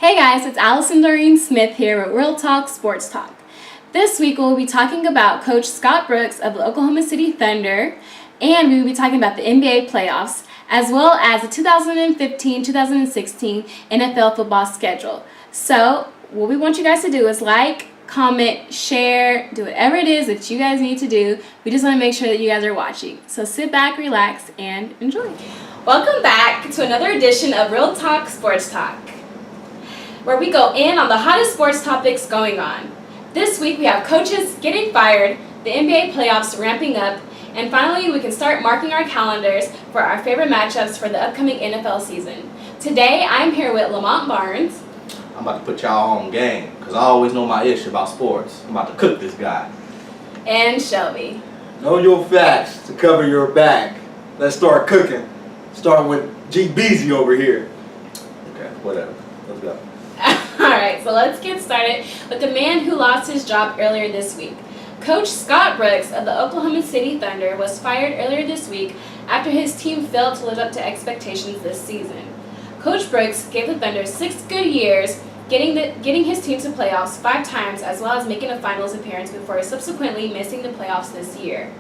Hey guys, it's Allison Doreen Smith here with Real Talk Sports Talk. This week we'll be talking about Coach Scott Brooks of the Oklahoma City Thunder, and we will be talking about the NBA playoffs, as well as the 2015-2016 NFL football schedule. So what we want you guys to do is like, comment, share, do whatever it is that you guys need to do. We just want to make sure that you guys are watching. So sit back, relax, and enjoy. Welcome back to another edition of Real Talk Sports Talk, where we go in on the hottest sports topics going on. This week we have coaches getting fired, the NBA playoffs ramping up, and finally we can start marking our calendars for our favorite matchups for the upcoming NFL season. Today I'm here with Lamont Barnes. I'm about to put y'all on game because I always know my ish about sports. I'm about to cook this guy. And Shelby. Know your facts to cover your back. Let's start cooking. Starting with G Beezy over here. Okay, whatever. Let's go. Alright, so let's get started with the man who lost his job earlier this week. Coach Scott Brooks of the Oklahoma City Thunder was fired earlier this week after his team failed to live up to expectations this season. Coach Brooks gave the Thunder 6 good years, getting his team to playoffs 5 times, as well as making a finals appearance before subsequently missing the playoffs this year.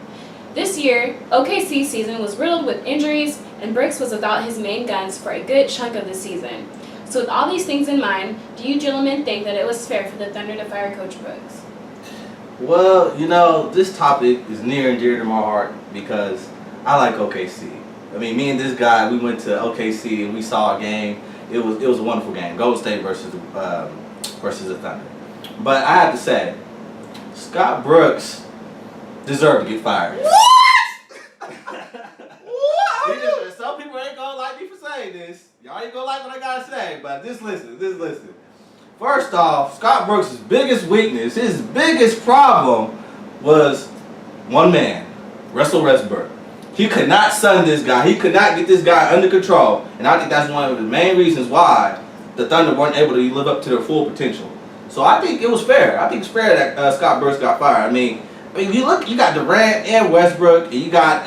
This year, OKC's season was riddled with injuries, and Brooks was without his main guns for a good chunk of the season. So with all these things in mind, do you gentlemen think that it was fair for the Thunder to fire Coach Brooks? Well, you know, this topic is near and dear to my heart because I like OKC. I mean, me and this guy, we went to OKC and we saw a game. It was a wonderful game, Golden State versus the Thunder. But I have to say, Scott Brooks deserved to get fired. What? Some people ain't gonna like me for saying this. Y'all ain't gonna like what I gotta say, but just listen. First off, Scott Brooks' biggest weakness, his biggest problem was one man, Russell Westbrook. He could not sun this guy. He could not get this guy under control. And I think that's one of the main reasons why the Thunder weren't able to live up to their full potential. So I think it was fair. I think it's fair that Scott Brooks got fired. I mean, you look, you got Durant and Westbrook, and you got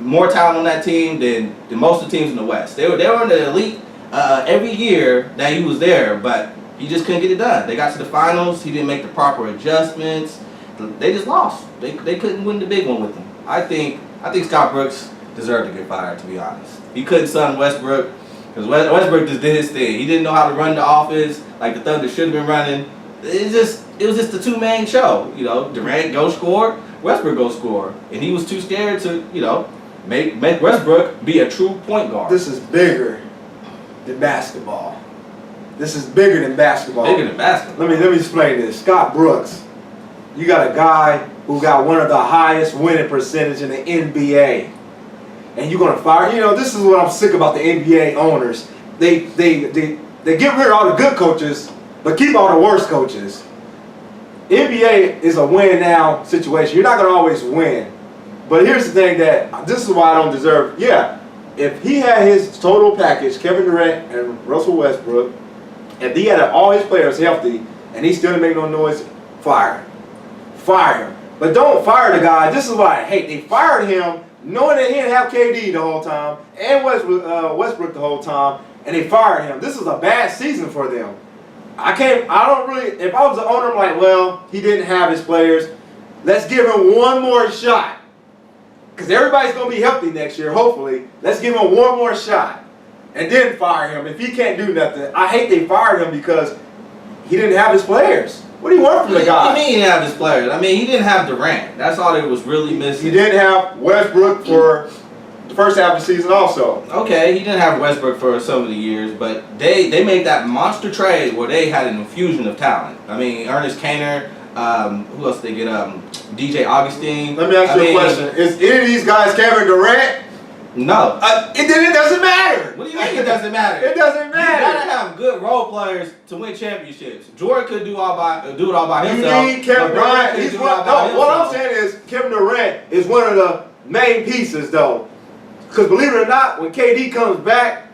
more talent on that team than most of the teams in the West. They were in the elite every year that he was there, but he just couldn't get it done. They got to the finals. He didn't make the proper adjustments. They just lost. They couldn't win the big one with him. I think Scott Brooks deserved to get fired, to be honest. He couldn't sun Westbrook because Westbrook just did his thing. He didn't know how to run the offense like the Thunder should have been running. It was just the two-man show. You know, Durant go score, Westbrook go score, and he was too scared to, you know, make Westbrook be a true point guard. This is bigger than basketball. Bigger than basketball. Let me explain this. Scott Brooks, you got a guy who got one of the highest winning percentage in the NBA, and you're gonna fire. You know, this is what I'm sick about the NBA owners. They get rid of all the good coaches, but keep all the worst coaches. NBA is a win now situation. You're not gonna always win, but here's the thing this is why I don't deserve. Yeah, if he had his total package, Kevin Durant and Russell Westbrook, if he had all his players healthy and he still didn't make no noise, fire him. But don't fire the guy. This is what I hate. They fired him knowing that he didn't have KD the whole time and Westbrook the whole time, and they fired him. This is a bad season for them. If I was the owner, I'm like, well, he didn't have his players. Let's give him one more shot. Because everybody's going to be healthy next year, hopefully. Let's give him one more shot. And then fire him. If he can't do nothing, I hate they fired him because he didn't have his players. What do you want from the guy? What do you mean he didn't have his players? I mean, he didn't have Durant. That's all that was really missing. He didn't have Westbrook for the first half of the season also. Okay, he didn't have Westbrook for some of the years, but they made that monster trade where they had an infusion of talent. I mean, Ernest Kaner, who else did they get? DJ Augustine. Let me ask you a question. Is any of these guys Kevin Durant? No. It doesn't matter. What do you mean it doesn't matter? It doesn't matter. You gotta have good role players to win championships. Jordan could do it all by himself. You need Kevin Durant. What I'm saying is Kevin Durant is one of the main pieces, though. Because believe it or not, when KD comes back,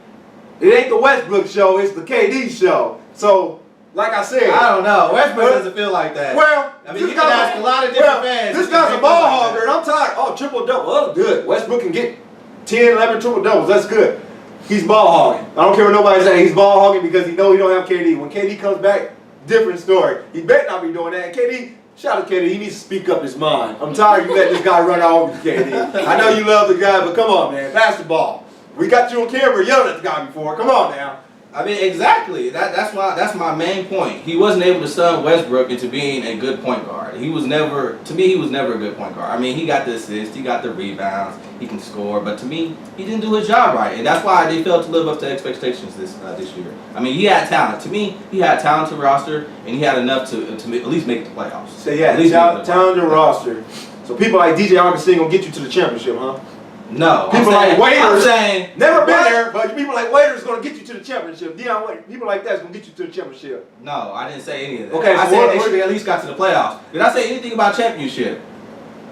it ain't the Westbrook show, it's the KD show. So, like I said, I don't know. Westbrook doesn't feel like that. Well, I mean, you can ask a lot of different fans. This guy's a ball hogger, and I'm tired. Oh, triple-double. Oh, good. Westbrook can get 10, 11 triple-doubles. That's good. He's ball hogging. I don't care what nobody say. He's ball hogging because he know he don't have KD. When KD comes back, different story. He better not be doing that. And KD, shout out to KD. He needs to speak up his mind. I'm tired of you letting this guy run all over you, KD. I know you love the guy, but come on, man. Pass the ball. We got you on camera yelling at the guy before. Come on now. I mean, exactly. That's my main point. He wasn't able to sub Westbrook into being a good point guard. He was never a good point guard. I mean, he got the assists, he got the rebounds, he can score, but to me, he didn't do his job right, and that's why they failed to live up to expectations this year. I mean, he had talent. To me, he had talent to roster, and he had enough to at least make the playoffs. So yeah, talented roster. So people like DJ Augustine gonna get you to the championship, huh? No, people like Waiters, saying never been there, but people like Waiters gonna get you to the championship. Deion Waiters, people like that's gonna get you to the championship. No, I didn't say any of that. Okay, I so said they should have at least got to the playoffs. Did I say anything about championship?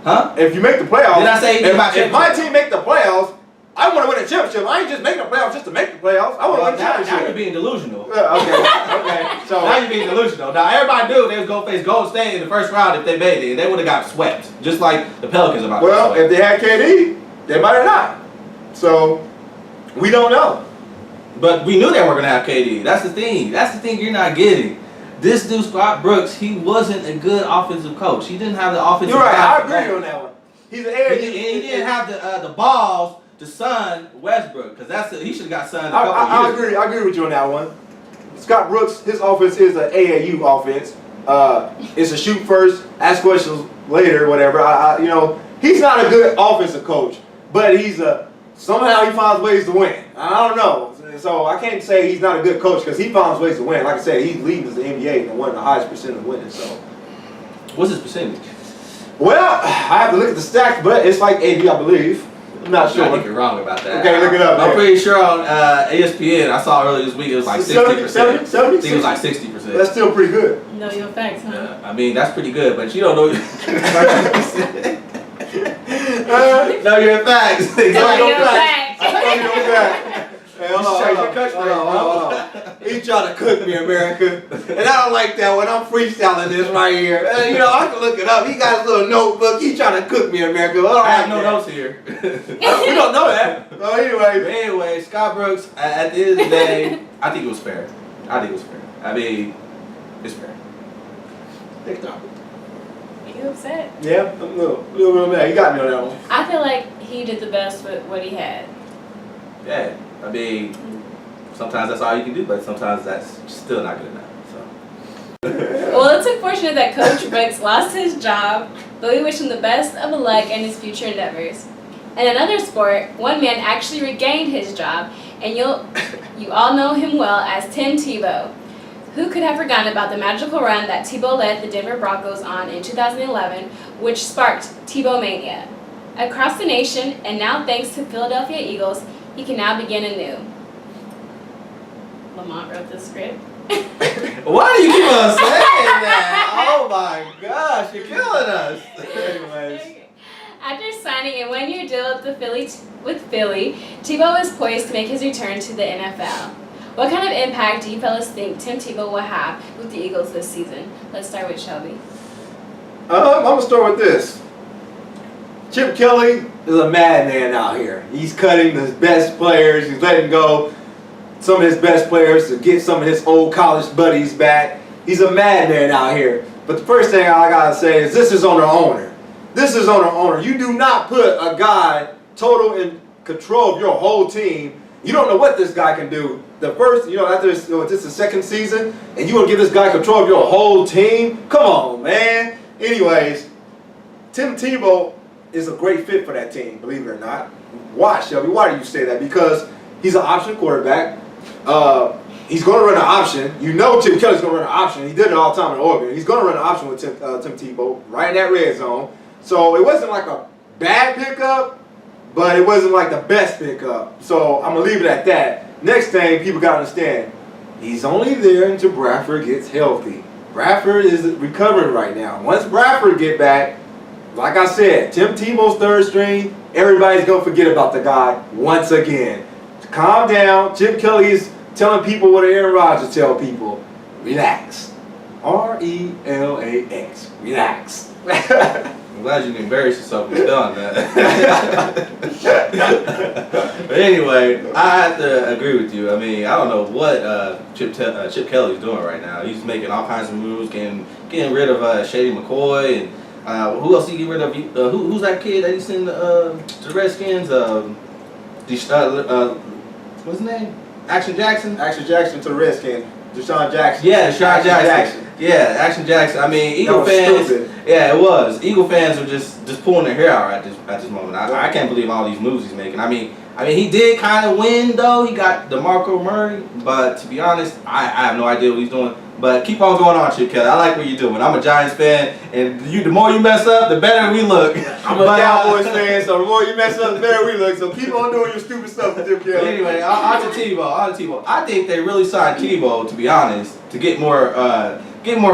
Huh? If you make the playoffs, did I say anything about championship? If my team make the playoffs, I want to win a championship. I ain't just making the playoffs just to make the playoffs. I want to win a championship. Now you're being delusional. Okay. So now you're being delusional. Now everybody knew they was gonna face Golden State in the first round if they made it, and they would have got swept, just like the Pelicans about. Well, if they had KD, they might have not. So we don't know. But we knew they were gonna have KD. That's the thing. That's the thing you're not getting. This dude, Scott Brooks, he wasn't a good offensive coach. He didn't have the offensive. You're right. I agree on that one. He's an air. He didn't have the balls to sun Westbrook because he should have got sunned a couple years ago. I agree with you on that one. Scott Brooks, his offense is an AAU offense. It's a shoot first, ask questions later, whatever. He's not a good offensive coach, but somehow he finds ways to win. I don't know. So I can't say he's not a good coach because he finds ways to win. Like I said, he's leading the NBA and one of the highest percent of winning. So, what's his percentage? Well, I have to look at the stats, but it's like 80, I believe. I'm not sure. I think you're wrong about that. Okay, look it up. I'm pretty sure on ESPN, I saw earlier this week, it was like 60%. 70? I think it was like 60%. That's still pretty good. Know your facts, huh? I mean, that's pretty good, but you don't know. Know your facts. Know your facts. Hey, hold on. He trying to cook me, America. And I don't like that when I'm freestyling this right here. I can look it up. He got his little notebook. He trying to cook me, America. I have no notes here. We don't know that. So anyway, Scott Brooks, at the end of the day, I think it was fair. I mean, it's fair. Are you upset? Yeah, I'm a little bit mad. You got me on that one. I feel like he did the best with what he had. Yeah, I mean, sometimes that's all you can do, but sometimes that's still not good enough. So. Well, it's unfortunate that Coach Brooks lost his job, but we wish him the best of luck in his future endeavors. In another sport, one man actually regained his job, and you all know him well as Tim Tebow. Who could have forgotten about the magical run that Tebow led the Denver Broncos on in 2011, which sparked Tebow Mania? Across the nation, and now thanks to Philadelphia Eagles, he can now begin anew. Lamont wrote the script. Why do you keep on saying that? Oh my gosh, you're killing us. Anyways. After signing a one-year deal with Philly, Tebow is poised to make his return to the NFL. What kind of impact do you fellas think Tim Tebow will have with the Eagles this season? Let's start with Shelby. I'm going to start with this. Chip Kelly is a madman out here. He's cutting his best players. He's letting go some of his best players to get some of his old college buddies back. He's a madman out here. But the first thing I got to say is this is on the owner. This is on the owner. You do not put a guy total in control of your whole team. You don't know what this guy can do. The first, after this is the second season, and you want to give this guy control of your whole team? Come on, man. Anyways, Tim Tebow is a great fit for that team, believe it or not. Why, Shelby? Why do you say that? Because he's an option quarterback. He's going to run an option. You know Chip Kelly's going to run an option. He did it all the time in Oregon. He's going to run an option with Tim Tebow right in that red zone. So it wasn't like a bad pickup, but it wasn't like the best pickup. So I'm going to leave it at that. Next thing, people got to understand, he's only there until Bradford gets healthy. Bradford is recovering right now. Once Bradford get back, like I said, Tim Tebow's third string, everybody's going to forget about the guy once again. Calm down. Chip Kelly is telling people what Aaron Rodgers tell people. Relax. R-E-L-A-X. Relax. I'm glad you didn't embarrass yourself with doing that. But anyway, I have to agree with you. I mean, I don't know what Chip Kelly's doing right now. He's making all kinds of moves, getting rid of Shady McCoy, and who else he get rid of? Who's that kid that he sent to the Redskins? What's his name? Action Jackson. Action Jackson to the Redskins. Deshaun Jackson. Yeah, Deshaun Jackson. Yeah, Action Jackson. I mean, Eagle fans. Stupid. Yeah, it was. Eagle fans are just pulling their hair out at this moment. I can't believe all these moves he's making. I mean, he did kind of win though. He got DeMarco Murray, but to be honest, I have no idea what he's doing. But keep on going on, Chip Kelly. I like what you're doing. I'm a Giants fan, and the more you mess up, the better we look. I'm a Cowboys fan, so the more you mess up, the better we look. So keep on doing your stupid stuff, Chip Kelly. Anyway, on to Tebow. I think they really signed Tebow, to be honest, to get more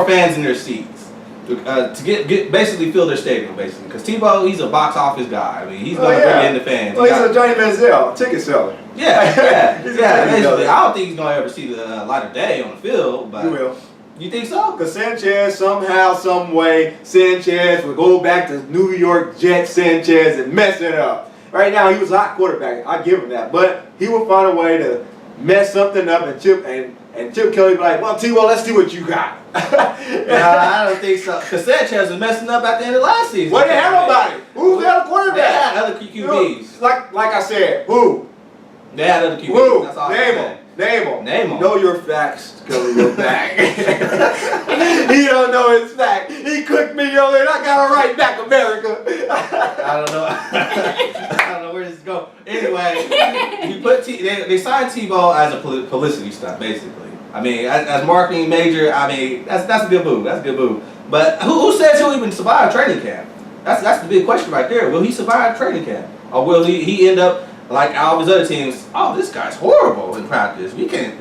fans in their seats, to get basically fill their stadium, basically. Because Tebow, he's a box office guy. I mean, he's going to bring in the fans. Well, he's a Johnny Manziel, ticket seller. Yeah. Basically, I don't think he's going to ever see the light of day on the field, but he will. You think so? Because Sanchez, somehow, some way, Sanchez will go back to New York Jets Sanchez and mess it up. Right now, he was a hot quarterback. I give him that, but he will find a way to mess something up, and Chip Kelly be like, well, Tebow, let's see what you got. I don't think so. Because Sanchez was messing up at the end of last season. Well, they had nobody. Who's the other quarterback? They had other QBs. You know, like I said, who? They had other QBs. Who? That's all Name them. Name them. Know your facts, Kelly. Your back. He don't know his fact. He cooked me earlier, and I got to write back America. I don't know. I don't know where this is going. Anyway, they signed Tebow as a publicity stunt, basically. I mean, as marketing major, I mean, that's a good move. That's a good move. But who says he'll even survive training camp? That's the big question right there. Will he survive training camp, or will he end up like all of his other teams? Oh, this guy's horrible in practice. We can't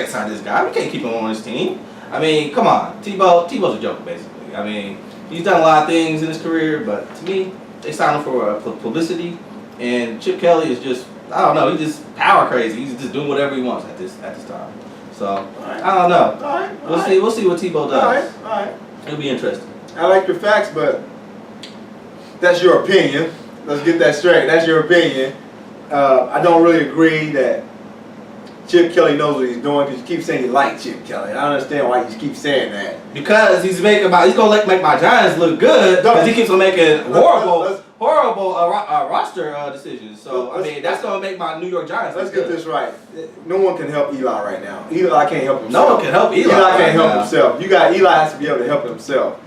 sign this guy. We can't keep him on this team. I mean, come on, Tebow's a joke, basically. I mean, he's done a lot of things in his career, but to me, they signed him for publicity. And Chip Kelly is just, I don't know, he's just power crazy. He's just doing whatever he wants at this time. So I don't know. We'll see what Tebow does. All right. It'll be interesting. I like your facts, but that's your opinion. Let's get that straight. That's your opinion. I don't really agree that Chip Kelly knows what he's doing, because you keep saying you like Chip Kelly. I don't understand why you keep saying that. Because he's gonna make my Giants look good, because he keeps on making horrible roster decisions. So I mean, that's gonna make my New York Giants Let's look get good. this right. No one can help Eli right now. Eli can't help himself. No one can help Eli. Eli can't help himself. Eli has to be able to help himself.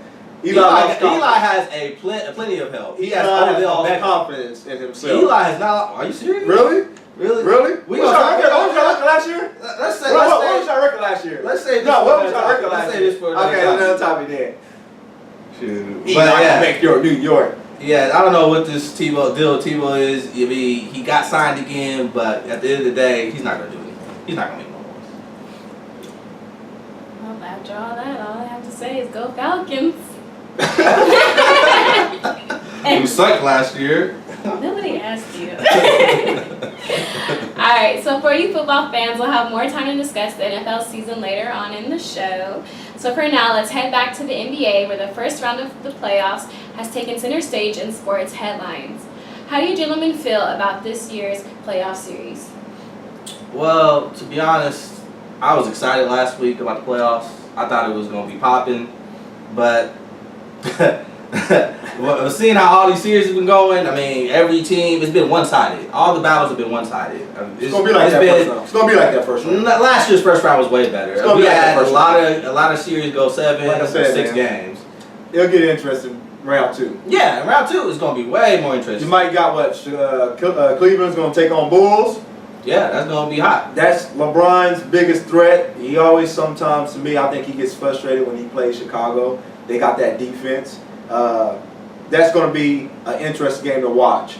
Eli has plenty of help. He has lost confidence in himself. Eli has not. Are you serious? Really? Really? What was your record last year? What was your record last year? Let's say this. No, what was your record last year? Let's say this for Okay, another topic then. Shoot. Eli can make your New York. Yeah, I don't know what this Tebow is. I mean, he got signed again, but at the end of the day, he's not gonna do anything. He's not gonna make no noise. Well, after all that, all I have to say is go Falcons. You sucked last year. Nobody asked you. Alright, so for you football fans, we'll have more time to discuss the NFL season later on in the show. So for now, let's head back to the NBA, where the first round of the playoffs has taken center stage in sports headlines. How do you gentlemen feel about this year's playoff series? Well, to be honest, I was excited last week about the playoffs. I thought it was going to be popping, but well, seeing how all these series have been going, I mean, every team, it's been one-sided. All the battles have been one-sided. It's going to be like that first round. It's going to be like that first round. Last year's first round was way better. We had a lot of series go 7 like I said, 6 games. It'll get interesting round 2. Yeah, round 2 is going to be way more interesting. You might got what? Cleveland's going to take on Bulls. Yeah, that's going to be hot. That's LeBron's biggest threat. He always, sometimes, to me, I think he gets frustrated when he plays Chicago. They got that defense. That's going to be an interesting game to watch.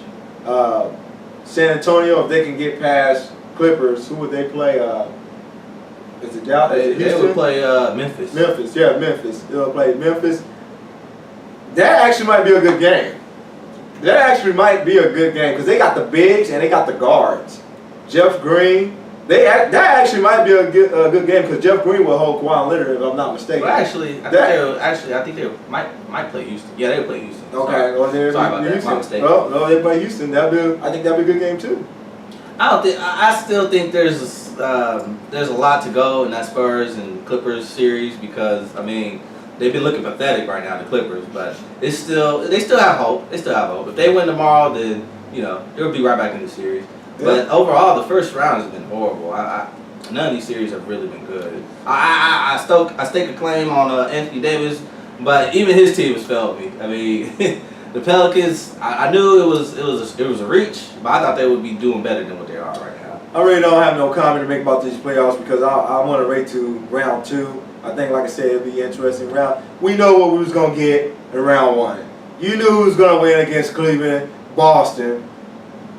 San Antonio, if they can get past Clippers, who would they play? Is it Dallas? They would play Memphis. Memphis. They'll play Memphis. That actually might be a good game. Because they got the bigs and they got the guards. Jeff Green, That actually might be a good game because Jeff Green will hold Kawhi Leonard if I'm not mistaken. Well, I think they might play Houston. Yeah, they'll play Houston. Okay, well, Sorry about that. My mistake. Well, no, they play Houston. I think that'd be a good game too. I still think there's a lot to go in that Spurs and Clippers series because I mean they've been looking pathetic right now, the Clippers, but they still have hope. They still have hope. If they win tomorrow, then they'll be right back in the series. Yeah. But overall, the first round has been horrible. None of these series have really been good. I stake a claim on Anthony Davis, but even his team has failed me. I mean, the Pelicans. I knew it was a reach, but I thought they would be doing better than what they are right now. I really don't have no comment to make about these playoffs because I want to rate to round 2. I think, like I said, it'll be an interesting round. We know what we was gonna get in round 1. You knew who was gonna win against Cleveland, Boston,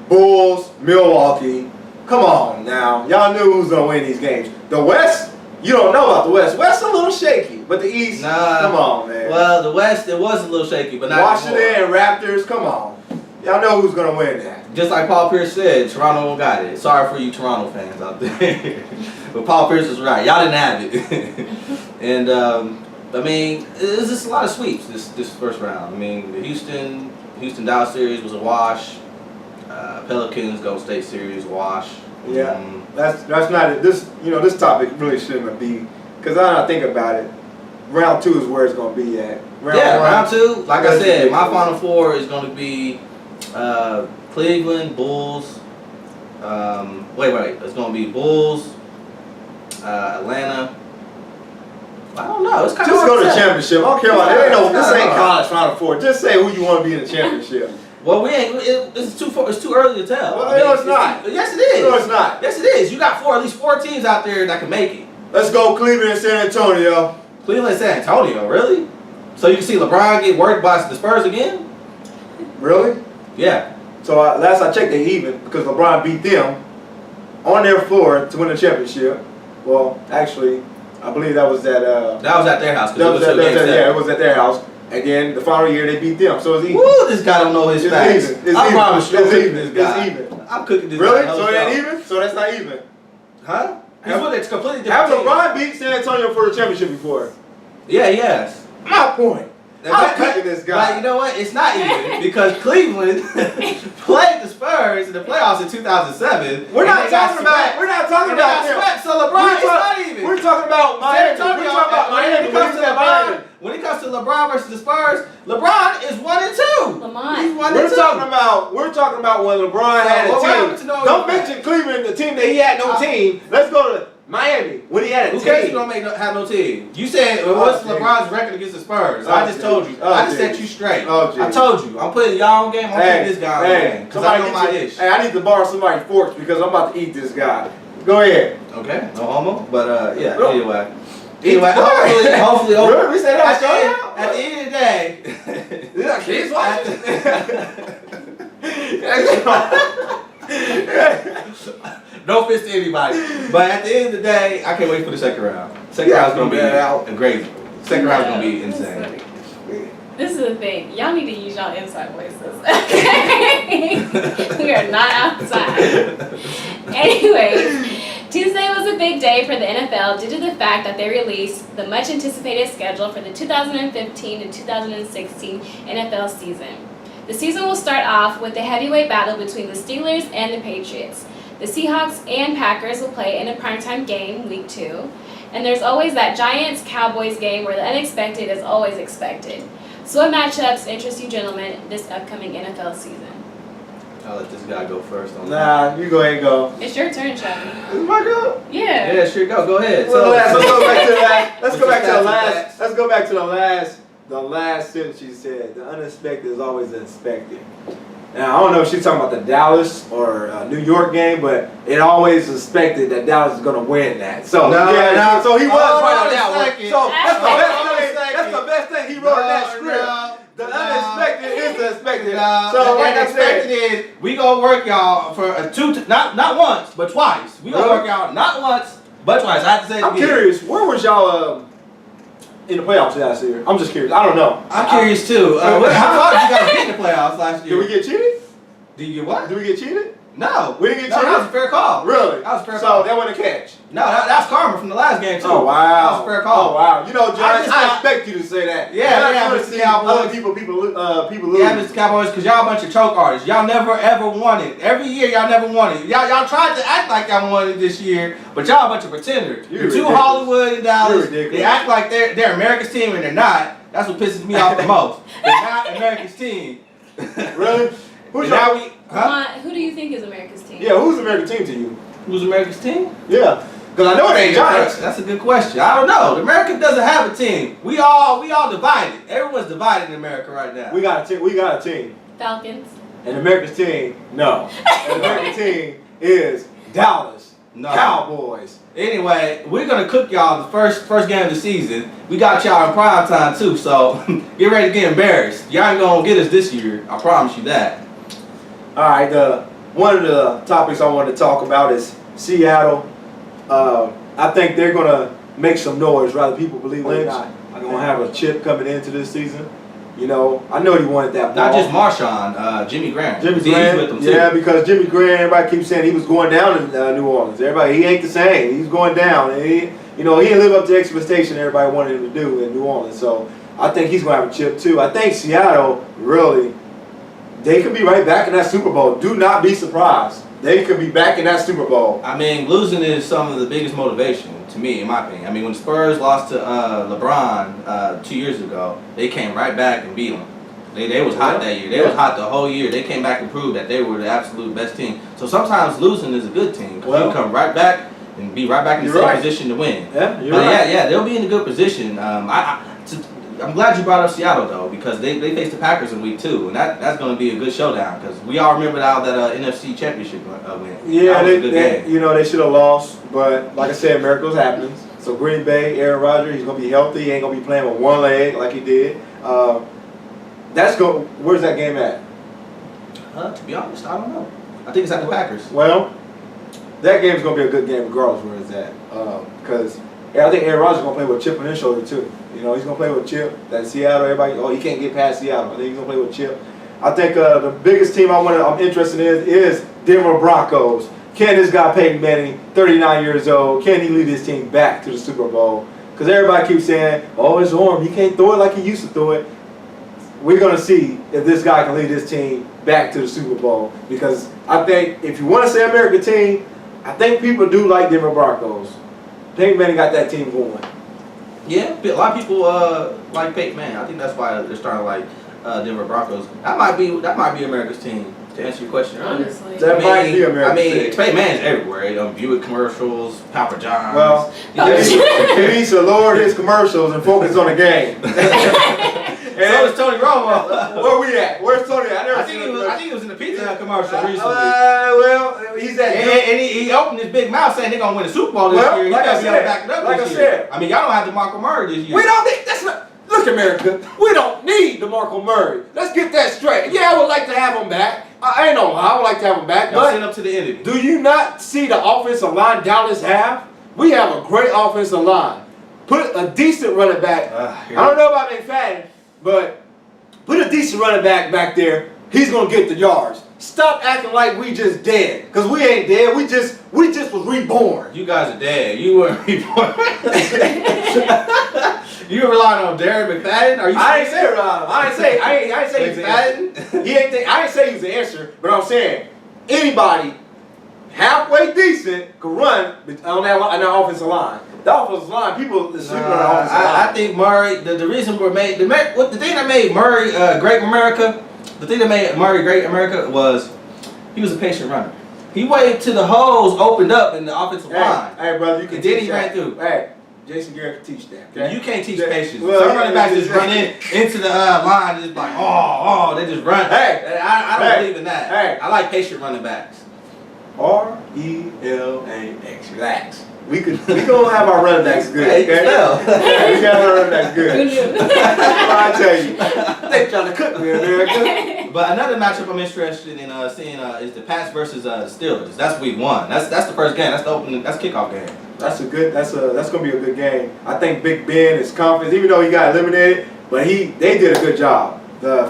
Bulls, Milwaukee. Come on now. Y'all knew who was going to win these games. The West, you don't know about the West. West a little shaky, but the East, come on, man. Well, the West, it was a little shaky, but not Washington and Raptors, come on. Y'all know who's going to win that. Just like Paul Pierce said, Toronto got it. Sorry for you Toronto fans out there. But Paul Pierce was right. Y'all didn't have it. And, I mean, it's just a lot of sweeps this first round. I mean, the Houston-Dallas series was a wash. Pelicans Golden State series wash. Yeah, that's not it. This topic really shouldn't be because I think about it. Round 2 is where it's going to be at. Round 2. Like I said, my Final Four is going to be Cleveland, Bulls. Wait. It's going to be Bulls, Atlanta. I don't know. It's kind of just go to the championship. I don't care about it. This ain't college Final Four. Just say who you want to be in the championship. Well, we ain't. It's too early to tell. Well, no, it's not. Yes, it is. No, it's not. Yes, it is. You got at least four teams out there that can make it. Let's go Cleveland and San Antonio. Cleveland and San Antonio, really? So you can see LeBron get worked by the Spurs again? Really? Yeah. So last I checked, they even because LeBron beat them on their floor to win the championship. Well, actually, I believe that was at. That was at their house. It was at their house. Again, the following year they beat them, so it's even. Woo, this guy don't know his facts. I promise you, I'm cooking this guy. It's even. I'm cooking this really? guy. So it ain't even? So that's not even? Huh? It's completely different. Have LeBron beat San Antonio for the championship before? Yeah, yes. My point. I'm cooking this guy. Like, you know what? It's not even because Cleveland played the Spurs in the playoffs in 2007. We're not talking about them. So LeBron is not even. We're talking about Miami. We're talking about Miami. When it comes to LeBron versus the Spurs, LeBron is 1-2. He's 1-2. We're talking about when LeBron had a team. Don't mention Cleveland, the team that he had no team. Let's go to Miami when he had a team. Who cares if you don't have no team? You said what's LeBron's record against the Spurs? I just told you. I just set you straight. I told you. I'm putting y'all on game. I'm putting this guy on game because I know my ish. Hey, I need to borrow somebody's forks because I'm about to eat this guy. Go ahead. Okay, no homo. But yeah. Anyway, hopefully, we said that at the end of the day, you got kids watching. No offense to anybody, but at the end of the day, I can't wait for the second round. Second round's gonna be a great. Second round's gonna be insane. This is the thing. Y'all need to use y'all inside voices. Okay? We are not outside. Anyways, Tuesday was a big day for the NFL due to the fact that they released the much anticipated schedule for the 2015 and 2016 NFL season. The season will start off with the heavyweight battle between the Steelers and the Patriots. The Seahawks and Packers will play in a primetime game, week 2. And there's always that Giants-Cowboys game where the unexpected is always expected. So what matchups interest you gentlemen this upcoming NFL season? I'll let this guy go first. Nah, you go ahead and go. It's your turn, Chubby. This is my go? Yeah. Yeah, sure, go ahead. Well, let's go back to the last sentence she said. The unexpected is always expected. Now, I don't know if she's talking about the Dallas or New York game, but it always expected that Dallas is going to win that. So, so he was right on that one. So that's the best thing he wrote in that script. The unexpected is the expected. So, like I said, is we gonna work y'all for not once, but twice. We gonna work y'all not once, but twice. I have to say it I'm curious, where was y'all in the playoffs last year? I'm just curious. I don't know. I'm curious too. How far did you guys get in the playoffs last year? Did we get cheated? Did you get what? Did we get cheated? No. We didn't get No, chipped? that was a fair call. Really? That was a fair so call. that wasn't a catch. No, that's karma from the last game, too. Oh, wow. That was a fair call. Oh, wow. You know, Judge, I just- expect you to say that. Yeah, I but just the see other Cowboys- people lose. Yeah, Mr. Cowboys, because y'all a bunch of choke artists. Y'all never ever won it. Every year y'all never won it. Y'all tried to act like y'all won it this year, but y'all a bunch of pretenders. You're You're too ridiculous. Hollywood and Dallas. You're ridiculous. They act like they're America's team and they're not. That's what pisses me off the most. They're not America's team. Really? Who's And now we, Lamont, who do you think is America's team? Yeah, who's the American team to you? who's America's team? Yeah. Because I know it ain't Giants. That's a good question. I don't know. America doesn't have a team. We all divided. Everyone's divided in America right now. We got a team. Falcons. And America's team, no. And American team is Dallas No. Cowboys. Anyway, we're gonna cook y'all the first game of the season. We got y'all in prime time too, so get ready to get embarrassed. Y'all ain't gonna get us this year. I promise you that. All right, one of the topics I wanted to talk about is Seattle. I think they're gonna make some noise, rather people believe it or not. They're gonna have a chip coming into this season. You know, I know he wanted that ball. Not just Marshawn, Jimmy Graham. Jimmy He's Graham, with them too. yeah, because Jimmy Graham, everybody keeps saying he was going down in New Orleans. Everybody, he ain't the same. He's going down, and he didn't live up to the expectation everybody wanted him to do in New Orleans. So I think he's going to have a chip too. I think Seattle really, they could be right back in that Super Bowl. Do not be surprised. They could be back in that Super Bowl. I mean, losing is some of the biggest motivation to me, in my opinion. I mean, when the Spurs lost to LeBron 2 years ago, they came right back and beat them. They was hot that year. They was hot the whole year. They came back and proved that they were the absolute best team. So sometimes losing is a good team. Because you come right back and be right back in the same position to win. Yeah, you're right. Yeah, they'll be in a good position. I'm glad you brought up Seattle though, because they faced the Packers in week 2, and that's going to be a good showdown because we all remember how that NFC Championship win. Yeah, that was a good game. they should have lost, but like I said, miracles happen. So Green Bay, Aaron Rodgers, he's gonna be healthy. He ain't gonna be playing with one leg like he did. Where's that game at? To be honest, I don't know. I think it's at the Packers. Well, that game's gonna be a good game regardless where it's at, because I think Aaron Rodgers is gonna play with a chip on his shoulder too. You know, he's gonna play with Chip. That Seattle, everybody, he can't get past Seattle. I think he's gonna play with Chip. I think the biggest team I'm interested in is Denver Broncos. Can this guy Peyton Manning, 39 years old, can he lead his team back to the Super Bowl? Because everybody keeps saying, "Oh, his arm, he can't throw it like he used to throw it." We're gonna see if this guy can lead his team back to the Super Bowl. Because I think if you want to say American team, I think people do like Denver Broncos. Peyton Manning got that team going. Yeah, a lot of people like Peyton Manning. I think that's why they're starting to like Denver Broncos. That might be America's team. To answer your question earlier. Honestly. That might be America's team. Peyton Manning's everywhere. Buick commercials, Papa John's. Well, he needs to lower his commercials and focus on the game. And so is Tony Romo. Where we at? Where's Tony? I think he was in the Pizza Hut commercial recently. Well, he's at. And he opened his big mouth saying they're gonna win the Super Bowl this year. Like I said, I mean, y'all don't have DeMarco Murray this year. We don't need. That's not. Look, America. We don't need DeMarco Murray. Let's get that straight. Yeah, I would like to have him back. I ain't no lie. I would like to have him back. Y'all But send up to the enemy. do you not see the offensive line Dallas have? We have a great offensive line. Put a decent running back. I don't know about McFadden, but put a decent running back there. He's gonna get the yards. Stop acting like we just dead, cause we ain't dead. We just was reborn. You guys are dead. You weren't reborn. You relying on Darren McFadden? Are you? I ain't say Ronald. I ain't say he's McFadden. He ain't. I ain't say he's the answer, but I'm saying anybody halfway decent could run on that offensive line. The offensive line, people sleeping on the offensive line. I think Murray. The reason we're made the thing that made Murray great America. The thing that made Murray great America was he was a patient runner. He waited till the holes opened up in the offensive line. Hey, brother, you can And then teach he that. ran through. Hey, Jason Garrett can teach that. Okay? You can't teach patience. Well, Some running backs just run into the line, just like they just run. Hey, I don't believe in that. Hey. I like patient running backs. RELAX. Relax. We gonna have our running backs good. Hey, Okay? spell. We got our running backs good. Who knew? I tell you, they trying to cook me, America. But another matchup I'm interested in seeing is the Pats versus Steelers. That's week 1. That's the first game. That's the opening. That's kickoff game. That's gonna be a good game. I think Big Ben is confident, even though he got eliminated, but they did a good job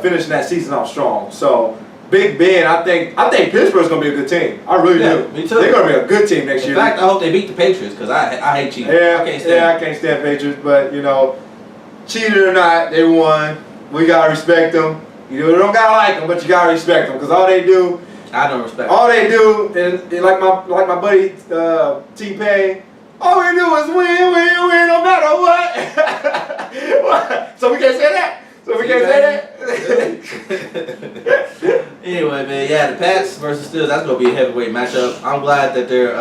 finishing that season off strong. So Big Ben, I think Pittsburgh's gonna be a good team. I really do. Me too. They're gonna be a good team next year. In fact, I hope they beat the Patriots because I hate cheating. Yeah, I can't stand Patriots, but you know, cheated or not, they won. We gotta respect them. You don't gotta like them, but you gotta respect them because all they do. I don't respect. All they do, and like my buddy T-Pain, all we do is win, no matter what. So we can't say that. Anyway, man, yeah, the Pats versus Steelers, that's gonna be a heavyweight matchup. I'm glad that they're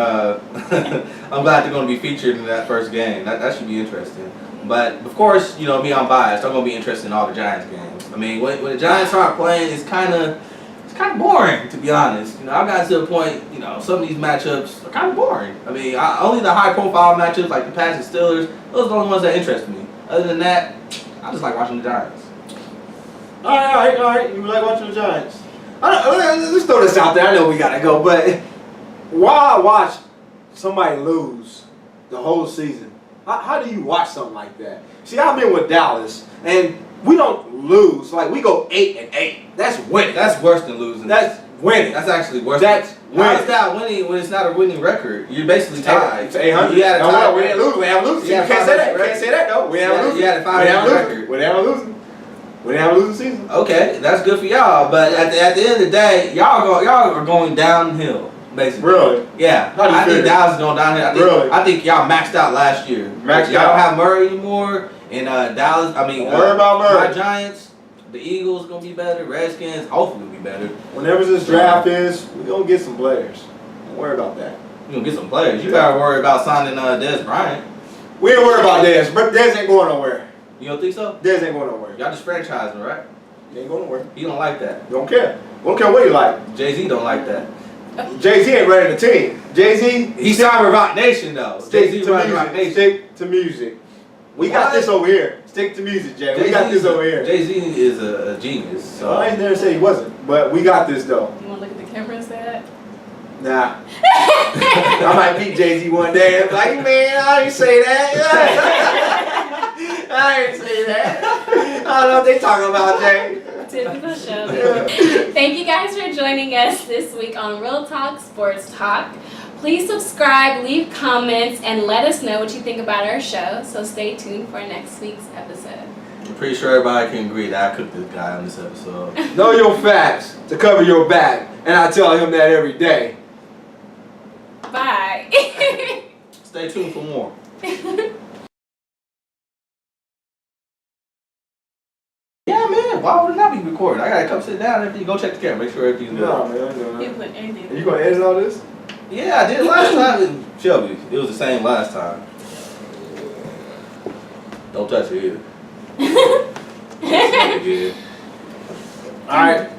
gonna be featured in that first game. That should be interesting. But of course, you know me, I'm biased. I'm gonna be interested in all the Giants games. I mean, when the Giants aren't playing, it's kind of boring, to be honest. You know, I've gotten to the point, you know, some of these matchups are kind of boring. I mean, only the high-profile matchups like the Pats and Steelers, those are the only ones that interest me. Other than that, I just like watching the Giants. All right. You like watching the Giants? Let's throw this out there. I know we gotta go, but why watch somebody lose the whole season? How do you watch something like that? See, I've been with Dallas, and we don't lose. Like, we go 8-8. That's winning. That's worse than losing. That's winning. That's actually worse. That's winning. How's that winning when it's not a winning record? You're basically tied. It's 800. You had a tie. We didn't lose. We haven't losing. You can't say that. You can't say that, though. We haven't losing. You had a 500 record. We haven't losing. We didn't have a losing season. Okay, that's good for y'all. But at the end of the day, y'all are going downhill, basically. Really? Yeah. How do you I think feel? Dallas is going downhill. Really? I think y'all maxed out last year. Y'all don't have Murray anymore. And Dallas, I mean, Don't worry about Murray. My Giants, the Eagles going to be better. Redskins, hopefully will be better. Whenever this draft is, we're going to get some players. Don't worry about that. You're going to get some players. You got to worry about signing Dez Bryant. We ain't worried about Dez. But Dez ain't going nowhere. You don't think so? Dez ain't going nowhere. Y'all just franchising, right? He ain't going nowhere. He don't like that. Don't care. Don't care what you like. Jay-Z don't like that. Jay-Z ain't running the team. Jay-Z, He's signed with Rock Nation, though. stick to music. Stick to music. We got this over here. Stick to music, Jay. We got this over here. Jay-Z is a genius. So. I ain't never say he wasn't, but we got this though. You want to look at the camera and say that? Nah. I might meet Jay-Z one day and be like, man, I ain't say that. I ain't say that. I don't know what they talking about, Jay. Typical show. Thank you guys for joining us this week on Real Talk Sports Talk. Please subscribe, leave comments, and let us know what you think about our show. So stay tuned for next week's episode. I'm pretty sure everybody can agree that I cooked this guy on this episode. Know your facts to cover your back, and I tell him that every day. Bye. Stay tuned for more. Yeah, man. Why would it not be recorded? I gotta come sit down and everything. Go check the camera. Make sure everything's good. No, man, I ain't doing You that. put anything. Are you gonna edit all this? Yeah, I did it last time. Shelby, it was the same last time. Don't touch it either. Good. All right.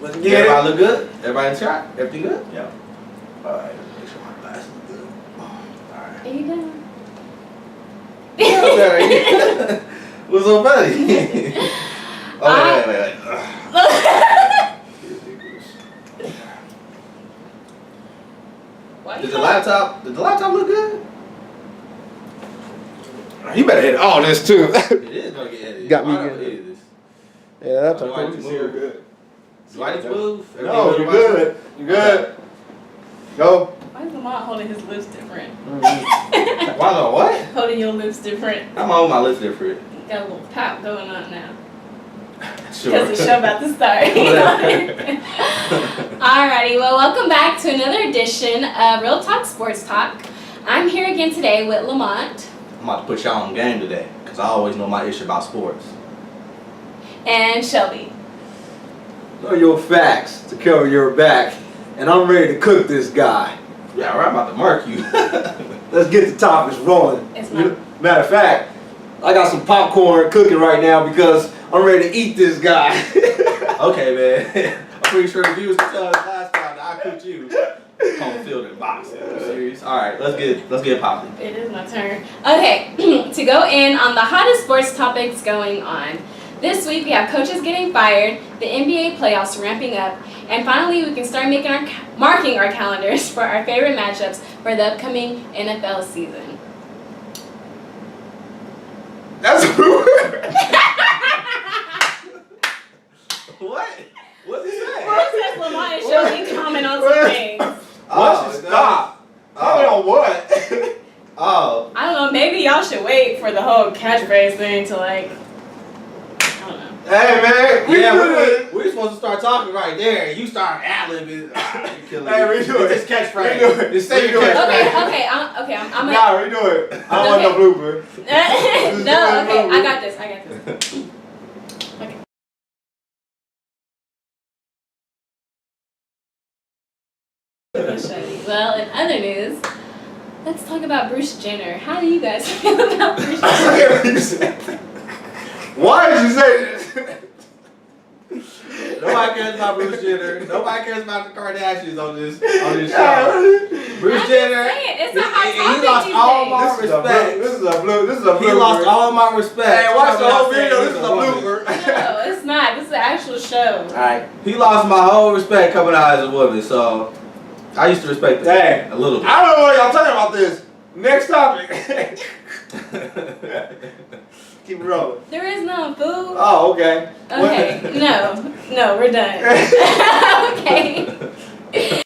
Let's get Everybody it. look good? Everybody in the shot? Everything good? Yeah. Alright, make sure my glasses are good. Alright. Are you done? What's so funny? Oh, wait. Did the laptop look good? You better edit all this too. It is gonna get edited. Got me Why not good. edit this? Yeah, that's Do I need to move? good. Do I need to move? No, you're good. You're good. Go. Why is Lamont holding his lips different? Why not what? Holding your lips different. I'm holding my lips different. Got a little pop going on now. Sure. Because the show about to start. Alrighty, well, welcome back to another edition of Real Talk Sports Talk. I'm here again today with Lamont. I'm about to put y'all on game today, because I always know my issue about sports. And Shelby. Know your facts to cover your back, and I'm ready to cook this guy. Yeah, I'm about to mark you. Let's get the topics rolling. It's not- Matter of fact, I got some popcorn cooking right now because I'm ready to eat this guy. Okay, man. I'm pretty sure the viewers can tell us last time that I cooked you. Home field and boxing. Are you serious? All right, let's get popping. It is my turn. Okay, to go in on the hottest sports topics going on. This week we have coaches getting fired, the NBA playoffs ramping up, and finally we can start marking our calendars for our favorite matchups for the upcoming NFL season. That's weird. What? What's he saying? What's on and show me comment on some things. What's the stop? Comment on what? Oh. I don't know. Maybe y'all should wait for the whole catchphrase thing to like. I don't know. Hey man, we're supposed to start talking right there, and you start ad-libbing. Hey, redo it. This catchphrase. Redo it. Just say your Redo it. catchphrase. Okay. I'm gonna. Nah, redo it. I don't want no blooper. No, okay. I got this. Okay. Well, in other news, let's talk about Bruce Jenner. How do you guys feel about Bruce Jenner? Why did you say this? Nobody cares about Bruce Jenner. Nobody cares about the Kardashians on this show. Bruce Jenner. It's a hot topic. He lost all my respect. This is a blooper. He lost all my respect. Hey, watch the whole video. This is a blooper. No, it's not. This is an actual show. Alright. He lost my whole respect coming out as a woman, so I used to respect that a little bit. I don't know why y'all talking about this. Next topic. Keep rolling. There is no food. Oh, okay. Okay. No, we're done. Okay.